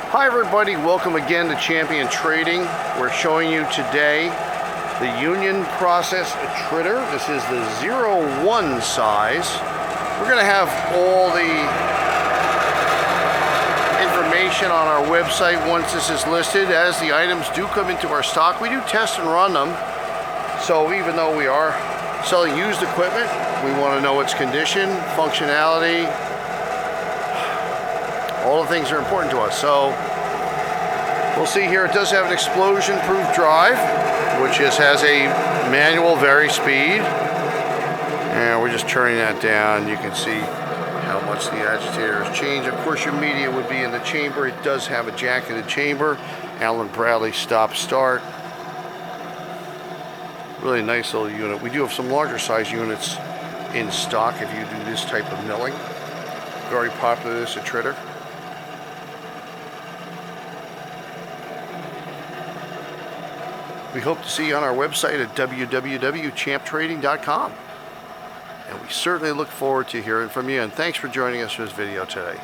Hi everybody, welcome again to Champion Trading. We're showing you today the Union Process Attritor. This is the 01 size. We're going to have all the information on our website once this is listed. As the items do come into our stock, we do test and run them. So even though we are selling used equipment, we want to know its condition, functionality. All the things are important to us. So we'll see here, it does have an explosion-proof drive, which has a manual vary speed. And we're just turning that down. You can see how much the agitator has changed. Of course, your media would be in the chamber. It does have a jack in the chamber. Allen Bradley stop-start. Really nice little unit. We do have some larger size units in stock if you do this type of milling. Very popular, this Attritor. We hope to see you on our website at www.champtrading.com. And we certainly look forward to hearing from you. And thanks for joining us for this video today.